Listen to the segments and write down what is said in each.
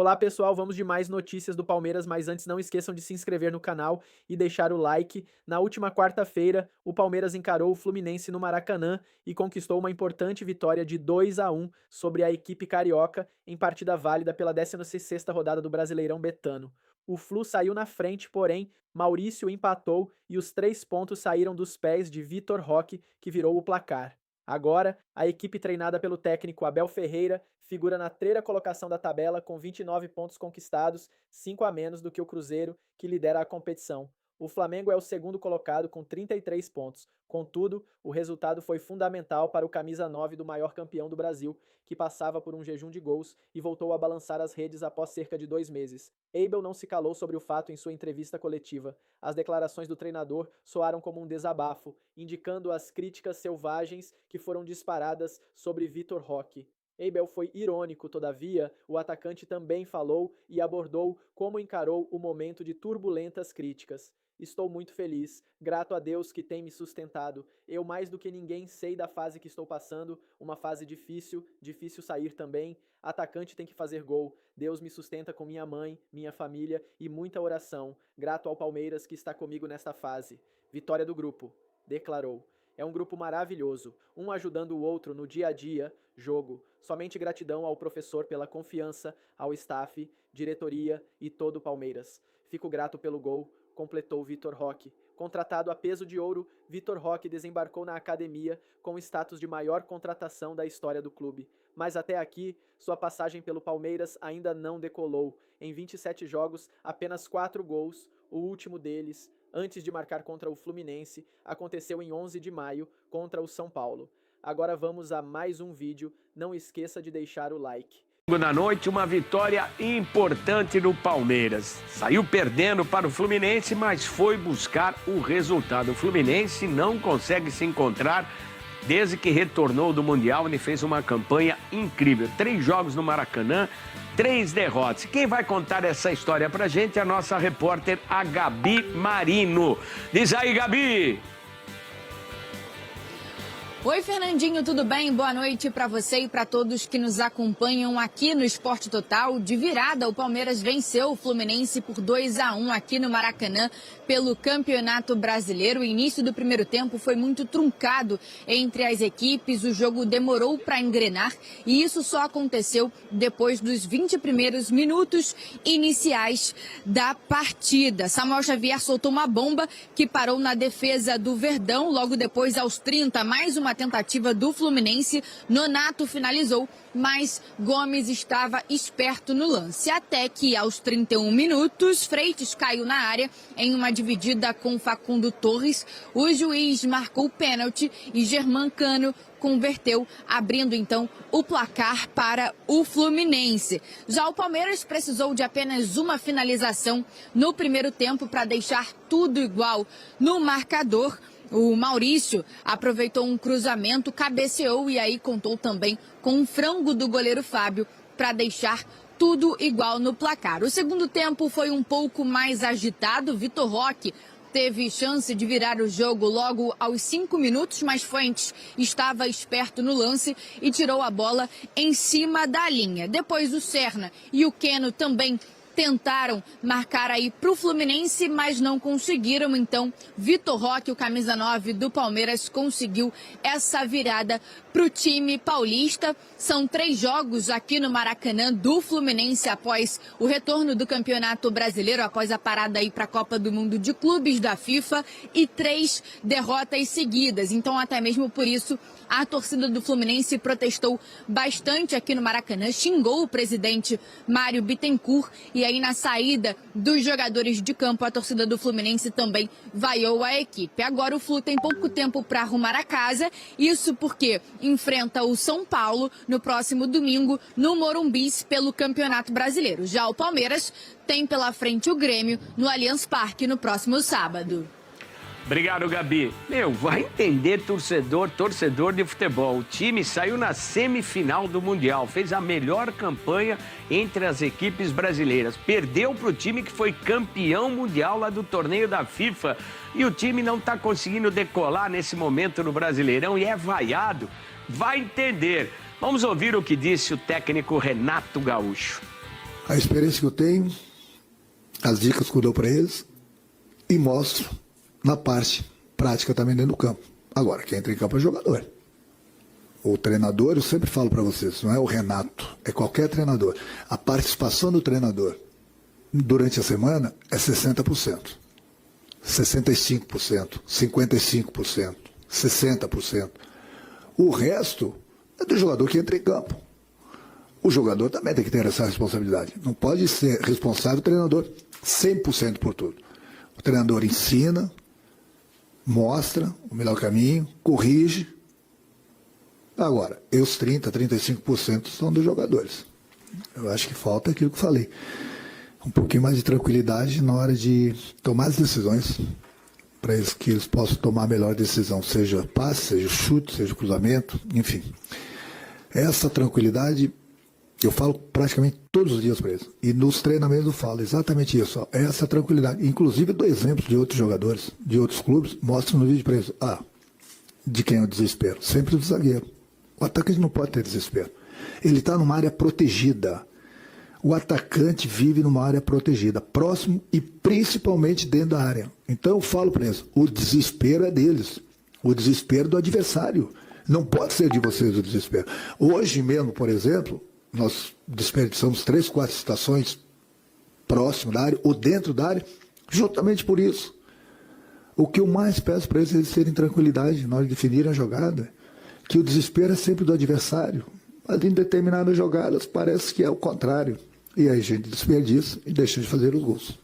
Olá pessoal, vamos de mais notícias do Palmeiras, mas antes não esqueçam de se inscrever no canal e deixar o like. Na última quarta-feira, o Palmeiras encarou o Fluminense no Maracanã e conquistou uma importante vitória de 2-1 sobre a equipe carioca em partida válida pela 16ª rodada do Brasileirão Betano. O Flu saiu na frente, porém, Maurício empatou e os 3 pontos saíram dos pés de Vitor Roque, que virou o placar. Agora, a equipe treinada pelo técnico Abel Ferreira figura na terceira colocação da tabela com 29 pontos conquistados, 5 a menos do que o Cruzeiro, que lidera a competição. O Flamengo é o segundo colocado com 33 pontos. Contudo, o resultado foi fundamental para o camisa 9 do maior campeão do Brasil, que passava por um jejum de gols e voltou a balançar as redes após cerca de 2 meses. Abel não se calou sobre o fato em sua entrevista coletiva. As declarações do treinador soaram como um desabafo, indicando as críticas selvagens que foram disparadas sobre Vitor Roque. Abel foi irônico, todavia, o atacante também falou e abordou como encarou o momento de turbulentas críticas. Estou muito feliz, grato a Deus que tem me sustentado. Eu mais do que ninguém sei da fase que estou passando, uma fase difícil sair também. Atacante tem que fazer gol. Deus me sustenta com minha mãe, minha família e muita oração. Grato ao Palmeiras que está comigo nesta fase. Vitória do grupo, declarou. É um grupo maravilhoso, um ajudando o outro no dia a dia, jogo. Somente gratidão ao professor pela confiança, ao staff, diretoria e todo o Palmeiras. Fico grato pelo gol, completou Vitor Roque. Contratado a peso de ouro, Vitor Roque desembarcou na academia com o status de maior contratação da história do clube. Mas até aqui, sua passagem pelo Palmeiras ainda não decolou. Em 27 jogos, apenas 4 gols, o último deles, antes de marcar contra o Fluminense, aconteceu em 11 de maio contra o São Paulo. Agora vamos a mais um vídeo, não esqueça de deixar o like. Na noite, uma vitória importante no Palmeiras. Saiu perdendo para o Fluminense, mas foi buscar o resultado. O Fluminense não consegue se encontrar desde que retornou do Mundial. Ele fez uma campanha incrível. 3 jogos no Maracanã, 3 derrotas. Quem vai contar essa história pra gente é a nossa repórter, a Gabi Marino. Diz aí, Gabi! Oi, Fernandinho, tudo bem? Boa noite para você e para todos que nos acompanham aqui no Esporte Total. De virada, o Palmeiras venceu o Fluminense por 2-1 aqui no Maracanã pelo Campeonato Brasileiro. O início do primeiro tempo foi muito truncado entre as equipes, o jogo demorou para engrenar e isso só aconteceu depois dos 20 primeiros minutos iniciais da partida. Samuel Xavier soltou uma bomba que parou na defesa do Verdão, logo depois aos 30, mais uma tentativa do Fluminense. Nonato finalizou, mas Gomes estava esperto no lance. Até que aos 31 minutos, Freitas caiu na área em uma dividida com Facundo Torres. O juiz marcou o pênalti e Germán converteu, abrindo então o placar para o Fluminense. Já o Palmeiras precisou de apenas uma finalização no primeiro tempo para deixar tudo igual no marcador. O Maurício aproveitou um cruzamento, cabeceou e aí contou também com um frango do goleiro Fábio para deixar tudo igual no placar. O segundo tempo foi um pouco mais agitado. Vitor Roque teve chance de virar o jogo logo aos 5 minutos, mas Fuentes estava esperto no lance e tirou a bola em cima da linha. Depois o Serna e o Keno também tentaram marcar aí para o Fluminense, mas não conseguiram. Então, Vitor Roque, o camisa 9 do Palmeiras, conseguiu essa virada para o time paulista. São 3 jogos aqui no Maracanã do Fluminense após o retorno do Campeonato Brasileiro, após a parada aí para a Copa do Mundo de Clubes da FIFA e 3 derrotas seguidas. Então, até mesmo por isso, a torcida do Fluminense protestou bastante aqui no Maracanã, xingou o presidente Mário Bittencourt e aí na saída dos jogadores de campo a torcida do Fluminense também vaiou a equipe. Agora o Flu tem pouco tempo para arrumar a casa, isso porque enfrenta o São Paulo no próximo domingo no Morumbi pelo Campeonato Brasileiro. Já o Palmeiras tem pela frente o Grêmio no Allianz Parque no próximo sábado. Obrigado, Gabi. Vai entender torcedor de futebol. O time saiu na semifinal do Mundial, fez a melhor campanha entre as equipes brasileiras. Perdeu para o time que foi campeão mundial lá do torneio da FIFA. E o time não está conseguindo decolar nesse momento no Brasileirão e é vaiado. Vai entender. Vamos ouvir o que disse o técnico Renato Gaúcho. A experiência que eu tenho, as dicas que eu dou para eles e mostro na parte prática também dentro do campo. Agora, quem entra em campo é o jogador. O treinador, eu sempre falo para vocês, não é o Renato, é qualquer treinador. A participação do treinador durante a semana é 60%, 65%, 55%, 60%. O resto é do jogador que entra em campo. O jogador também tem que ter essa responsabilidade. Não pode ser responsável o treinador 100% por tudo. O treinador ensina, mostra o melhor caminho, corrige. Agora, os 30%, 35% são dos jogadores. Eu acho que falta aquilo que eu falei. Um pouquinho mais de tranquilidade na hora de tomar as decisões, para que eles possam tomar a melhor decisão, seja passe, seja chute, seja cruzamento, enfim. Essa tranquilidade eu falo praticamente todos os dias para eles. E nos treinamentos eu falo exatamente isso. Ó, essa tranquilidade. Inclusive, dou exemplos de outros jogadores, de outros clubes, mostro no vídeo para eles. De quem é o desespero? Sempre do zagueiro. O atacante não pode ter desespero. Ele está numa área protegida. O atacante vive numa área protegida, próximo e principalmente dentro da área. Então eu falo para eles, o desespero é deles. O desespero do adversário. Não pode ser de vocês o desespero. Hoje mesmo, por exemplo, nós desperdiçamos 3, 4 estações próximo da área ou dentro da área, justamente por isso. O que eu mais peço para eles é eles terem tranquilidade na hora de definir a jogada, que o desespero é sempre do adversário, mas em determinadas jogadas parece que é o contrário. E aí a gente desperdiça e deixa de fazer os gols.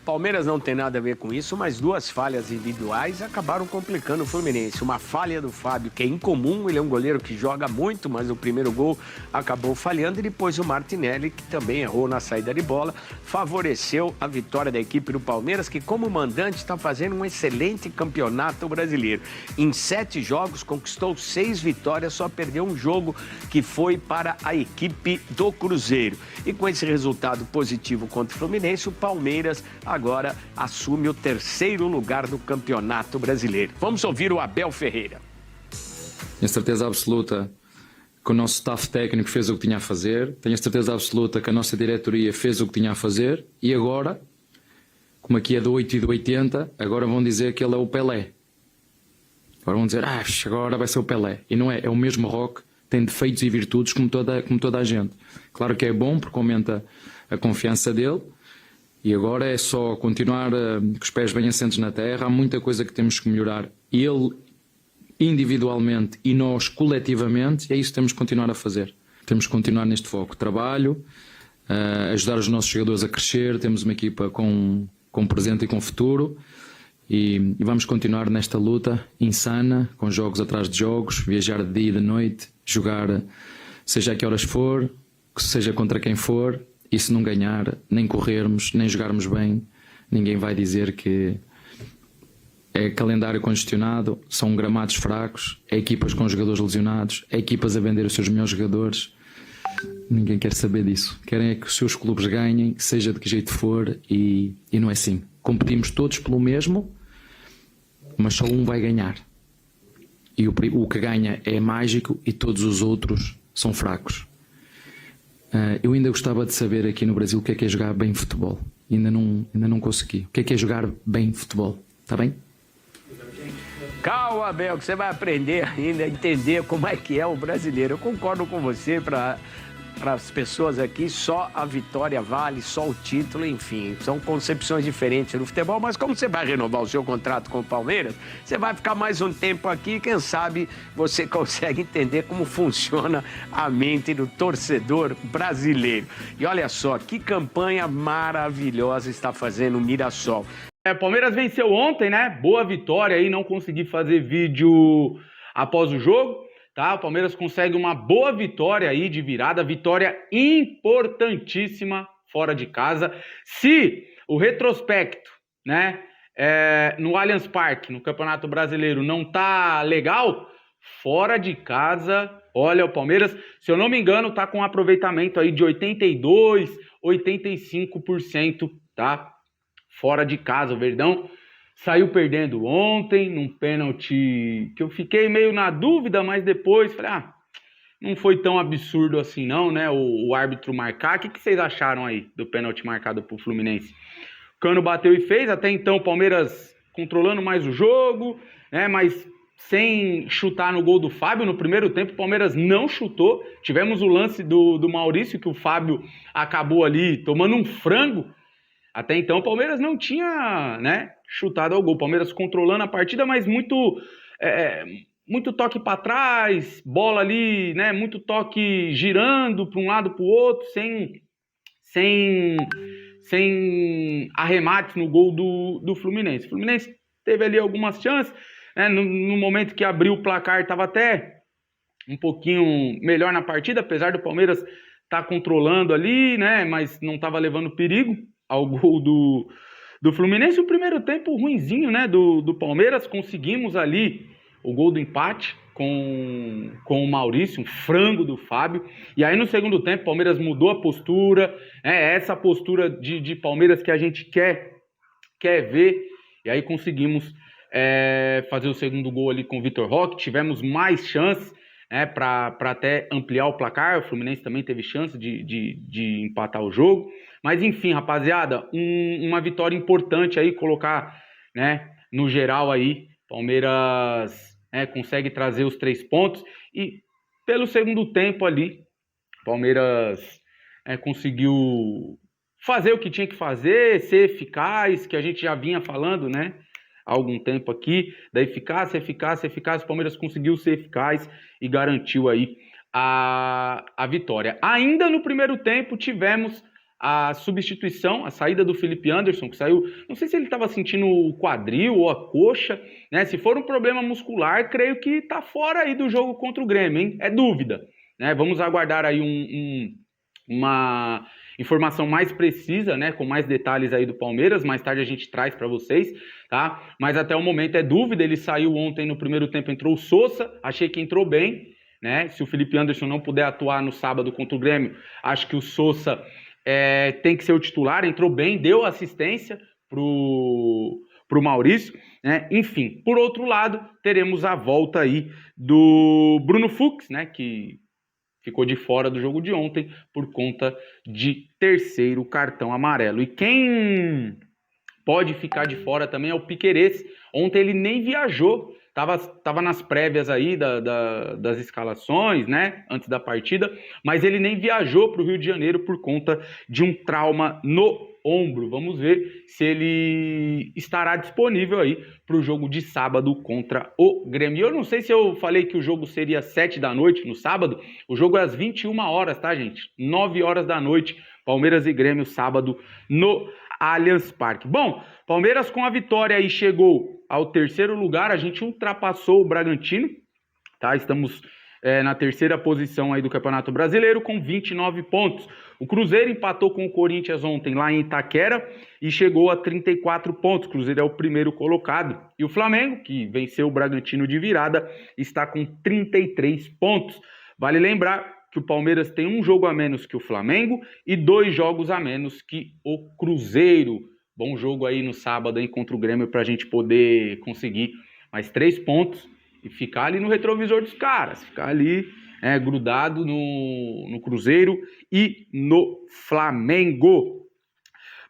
Palmeiras não tem nada a ver com isso, mas 2 falhas individuais acabaram complicando o Fluminense. Uma falha do Fábio, que é incomum, ele é um goleiro que joga muito, mas o primeiro gol acabou falhando. E depois o Martinelli, que também errou na saída de bola, favoreceu a vitória da equipe do Palmeiras, que como mandante está fazendo um excelente campeonato brasileiro. Em 7 jogos, conquistou 6 vitórias, só perdeu um jogo, que foi para a equipe do Cruzeiro. E com esse resultado positivo contra o Fluminense, o Palmeiras agora assume o 3º lugar do Campeonato Brasileiro. Vamos ouvir o Abel Ferreira. Tenho certeza absoluta que o nosso staff técnico fez o que tinha a fazer, tenho certeza absoluta que a nossa diretoria fez o que tinha a fazer e agora, como aqui é do 8 e do 80, agora vão dizer que ele é o Pelé. Agora vão dizer, agora vai ser o Pelé. E não é, é o mesmo Roque, tem defeitos e virtudes como toda a gente. Claro que é bom porque aumenta a confiança dele. E agora é só continuar com os pés bem assentes na terra. Há muita coisa que temos que melhorar. Ele individualmente e nós coletivamente, é isso que temos que continuar a fazer. Temos que continuar neste foco. Trabalho, ajudar os nossos jogadores a crescer. Temos uma equipa com presente e com futuro. E vamos continuar nesta luta insana, com jogos atrás de jogos, viajar de dia e de noite, jogar seja a que horas for, seja contra quem for. E se não ganhar, nem corrermos, nem jogarmos bem, ninguém vai dizer que é calendário congestionado, são gramados fracos, é equipas com jogadores lesionados, é equipas a vender os seus melhores jogadores. Ninguém quer saber disso. Querem é que os seus clubes ganhem, seja de que jeito for, e não é assim. Competimos todos pelo mesmo, mas só um vai ganhar. E o que ganha é mágico e todos os outros são fracos. Eu ainda gostava de saber aqui no Brasil o que é jogar bem futebol. Ainda não consegui. O que é jogar bem futebol? Está bem? Calma, Abel, que você vai aprender ainda a entender como é que é o brasileiro. Eu concordo com você, para as pessoas aqui, só a vitória vale, só o título, enfim. São concepções diferentes no futebol, mas como você vai renovar o seu contrato com o Palmeiras, você vai ficar mais um tempo aqui, quem sabe você consegue entender como funciona a mente do torcedor brasileiro. E olha só, que campanha maravilhosa está fazendo o Mirassol. Palmeiras venceu ontem, né? Boa vitória aí, não consegui fazer vídeo após o jogo. Tá? O Palmeiras consegue uma boa vitória aí de virada, vitória importantíssima fora de casa. Se o retrospecto, né, no Allianz Parque, no Campeonato Brasileiro, não tá legal, fora de casa, olha, o Palmeiras, se eu não me engano, tá com um aproveitamento aí de 82%, 85%, tá? Fora de casa, o Verdão saiu perdendo ontem, num pênalti que eu fiquei meio na dúvida, mas depois falei, não foi tão absurdo assim não, né, o árbitro marcar. O que vocês acharam aí do pênalti marcado pro Fluminense? O Cano bateu e fez, até então o Palmeiras controlando mais o jogo, né, mas sem chutar no gol do Fábio. No primeiro tempo o Palmeiras não chutou, tivemos o lance do Maurício, que o Fábio acabou ali tomando um frango. Até então o Palmeiras não tinha, né, chutado ao gol. O Palmeiras controlando a partida, mas muito toque para trás, bola ali, né, muito toque girando para um lado para o outro, sem arremates no gol do Fluminense. O Fluminense teve ali algumas chances, né, no momento que abriu o placar estava até um pouquinho melhor na partida, apesar do Palmeiras estar controlando ali, né, mas não estava levando perigo ao gol do Fluminense. O primeiro tempo ruinzinho, né, do Palmeiras, conseguimos ali o gol do empate com o Maurício, um frango do Fábio. E aí no segundo tempo o Palmeiras mudou a postura, essa postura de Palmeiras que a gente quer ver. E aí conseguimos fazer o segundo gol ali com o Vitor Roque. Tivemos mais chances, para até ampliar o placar. O Fluminense também teve chance de empatar o jogo. Mas enfim, rapaziada, uma vitória importante aí, colocar, né, no geral aí, Palmeiras consegue trazer os 3 pontos. E pelo segundo tempo ali, Palmeiras conseguiu fazer o que tinha que fazer, ser eficaz, que a gente já vinha falando, né, há algum tempo aqui, da eficácia. O Palmeiras conseguiu ser eficaz e garantiu aí a vitória. Ainda no primeiro tempo tivemos a substituição, a saída do Felipe Anderson, que saiu, não sei se ele estava sentindo o quadril ou a coxa, né? Se for um problema muscular, creio que tá fora aí do jogo contra o Grêmio, hein? É dúvida, né? Vamos aguardar aí uma informação mais precisa, né, com mais detalhes aí do Palmeiras. Mais tarde a gente traz para vocês, tá? Mas até o momento é dúvida. Ele saiu ontem no primeiro tempo, entrou o Sousa, achei que entrou bem, né? Se o Felipe Anderson não puder atuar no sábado contra o Grêmio, acho que o Sousa tem que ser o titular. Entrou bem, deu assistência pro Maurício, né? Enfim, por outro lado, teremos a volta aí do Bruno Fux, né, que ficou de fora do jogo de ontem por conta de terceiro cartão amarelo. E quem pode ficar de fora também é o Piquerez. Ontem ele nem viajou, tava nas prévias aí das escalações, né, antes da partida, mas ele nem viajou para o Rio de Janeiro por conta de um trauma no ombro. Vamos ver se ele estará disponível aí para o jogo de sábado contra o Grêmio. Eu não sei se eu falei que o jogo seria 7 da noite no sábado. O jogo é às 21 horas, tá, gente? 9 horas da noite, Palmeiras e Grêmio, sábado no Allianz Parque. Bom, Palmeiras com a vitória aí chegou ao terceiro lugar. A gente ultrapassou o Bragantino, tá? Estamos na terceira posição aí do Campeonato Brasileiro com 29 pontos. O Cruzeiro empatou com o Corinthians ontem lá em Itaquera e chegou a 34 pontos. O Cruzeiro é o primeiro colocado. E o Flamengo, que venceu o Bragantino de virada, está com 33 pontos. Vale lembrar que o Palmeiras tem um jogo a menos que o Flamengo e 2 jogos a menos que o Cruzeiro. Bom jogo aí no sábado aí contra o Grêmio para a gente poder conseguir mais 3 pontos e ficar ali no retrovisor dos caras, ficar ali grudado no Cruzeiro e no Flamengo.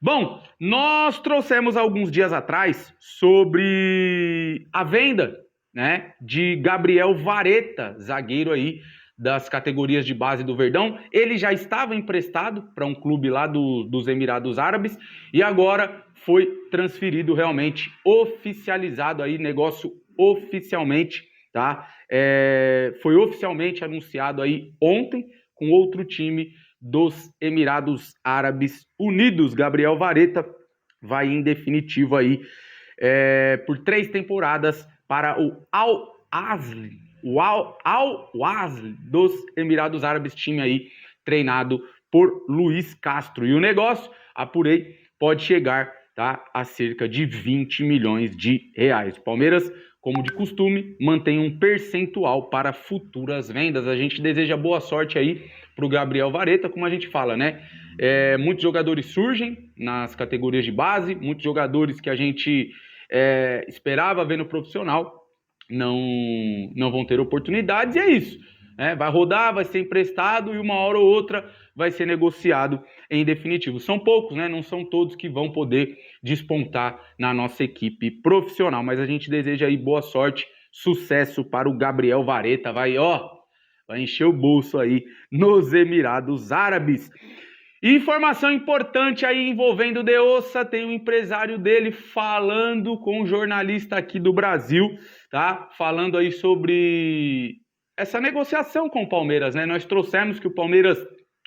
Bom, nós trouxemos alguns dias atrás sobre a venda, né, de Gabriel Vareta, zagueiro aí das categorias de base do Verdão. Ele já estava emprestado para um clube lá dos Emirados Árabes e agora foi transferido, realmente oficializado aí, negócio oficialmente, tá? Foi oficialmente anunciado aí ontem com outro time dos Emirados Árabes Unidos. Gabriel Vareta vai em definitivo aí por 3 temporadas para o Al-Ahly, dos Emirados Árabes, time aí treinado por Luiz Castro. E o negócio, apurei, pode chegar, tá, a cerca de 20 milhões de reais. O Palmeiras, como de costume, mantém um percentual para futuras vendas. A gente deseja boa sorte aí para o Gabriel Vareta, como a gente fala, né? Muitos jogadores surgem nas categorias de base, muitos jogadores que a gente esperava ver no profissional não vão ter oportunidades, e é isso. né? Vai rodar, vai ser emprestado e uma hora ou outra vai ser negociado em definitivo. São poucos, né? Não são todos que vão poder despontar na nossa equipe profissional, mas a gente deseja aí boa sorte, sucesso para o Gabriel Vareta, vai encher o bolso aí nos Emirados Árabes. Informação importante aí envolvendo o De Ossa, tem um empresário dele falando com um jornalista aqui do Brasil, tá? Falando aí sobre essa negociação com o Palmeiras, né? Nós trouxemos que o Palmeiras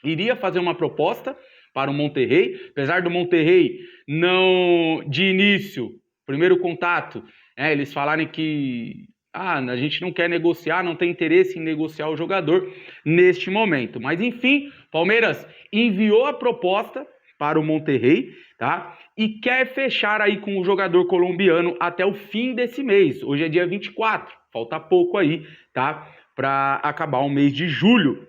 iria fazer uma proposta para o Monterrey, apesar do Monterrey não, de início, primeiro contato, eles falarem que a gente não quer negociar, não tem interesse em negociar o jogador neste momento. Mas enfim, Palmeiras enviou a proposta para o Monterrey, tá? E quer fechar aí com o jogador colombiano até o fim desse mês. Hoje é dia 24, falta pouco aí, tá? Para acabar o mês de julho.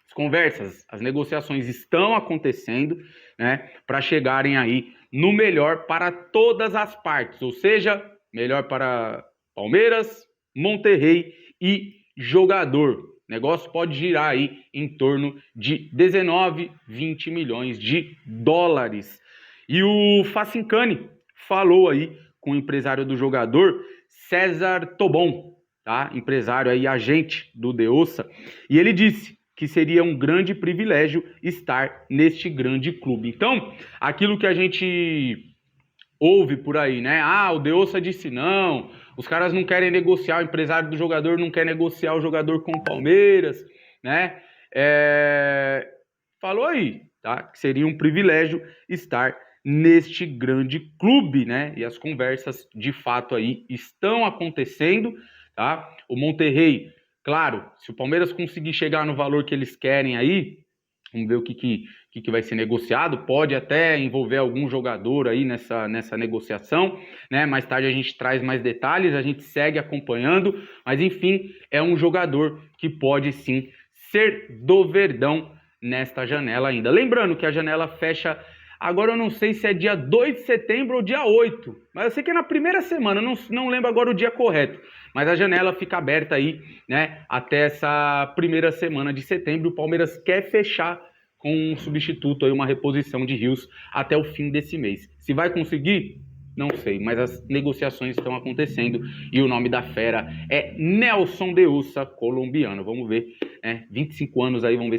As conversas, as negociações estão acontecendo, né? Para chegarem aí no melhor para todas as partes, ou seja, melhor para Palmeiras, Monterrey e jogador. O negócio pode girar aí em torno de 19, 20 milhões de dólares. E o Facincani falou aí com o empresário do jogador, César Tobon, tá? Empresário aí, agente do De Ossa, e ele disse que seria um grande privilégio estar neste grande clube. Então, aquilo que a gente ouve por aí, né? O De Ossa disse não, os caras não querem negociar, o empresário do jogador não quer negociar o jogador com o Palmeiras, né? Falou aí, tá? Que seria um privilégio estar neste grande clube, né? E as conversas, de fato, aí estão acontecendo, tá? O Monterrey, claro, se o Palmeiras conseguir chegar no valor que eles querem aí, vamos ver o que vai ser negociado, pode até envolver algum jogador aí nessa negociação, né? Mais tarde a gente traz mais detalhes, a gente segue acompanhando, mas enfim, é um jogador que pode sim ser do Verdão nesta janela ainda. Lembrando que a janela fecha, agora eu não sei se é dia 2 de setembro ou dia 8, mas eu sei que é na primeira semana, não lembro agora o dia correto, mas a janela fica aberta aí, né, até essa primeira semana de setembro. O Palmeiras quer fechar com um substituto aí, uma reposição de Rios até o fim desse mês. Se vai conseguir? Não sei, mas as negociações estão acontecendo e o nome da fera é Nelson De Ossa, colombiano. Vamos ver, né, 25 anos aí, vamos ver.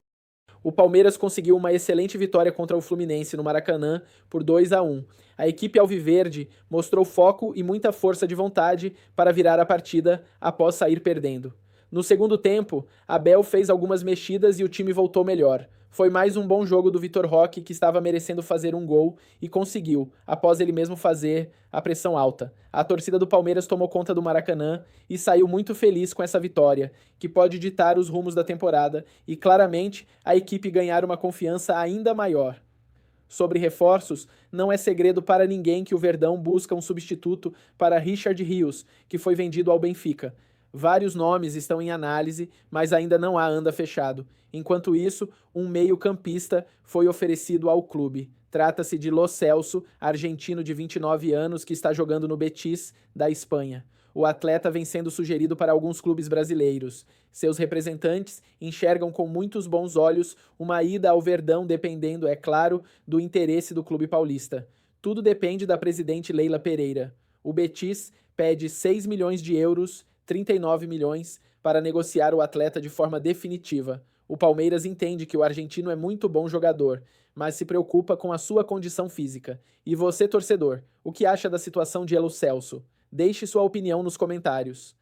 O Palmeiras conseguiu uma excelente vitória contra o Fluminense no Maracanã por 2-1. A equipe alviverde mostrou foco e muita força de vontade para virar a partida após sair perdendo. No segundo tempo, Abel fez algumas mexidas e o time voltou melhor. Foi mais um bom jogo do Vitor Roque, que estava merecendo fazer um gol e conseguiu, após ele mesmo fazer a pressão alta. A torcida do Palmeiras tomou conta do Maracanã e saiu muito feliz com essa vitória, que pode ditar os rumos da temporada e, claramente, a equipe ganhar uma confiança ainda maior. Sobre reforços, não é segredo para ninguém que o Verdão busca um substituto para Richard Rios, que foi vendido ao Benfica. Vários nomes estão em análise, mas ainda não há anda fechado. Enquanto isso, um meio-campista foi oferecido ao clube. Trata-se de Lo Celso, argentino de 29 anos que está jogando no Betis, da Espanha. O atleta vem sendo sugerido para alguns clubes brasileiros. Seus representantes enxergam com muitos bons olhos uma ida ao Verdão, dependendo, é claro, do interesse do clube paulista. Tudo depende da presidente Leila Pereira. O Betis pede 6 milhões de euros, 39 milhões, para negociar o atleta de forma definitiva. O Palmeiras entende que o argentino é muito bom jogador, mas se preocupa com a sua condição física. E você, torcedor, o que acha da situação de Lo Celso? Deixe sua opinião nos comentários.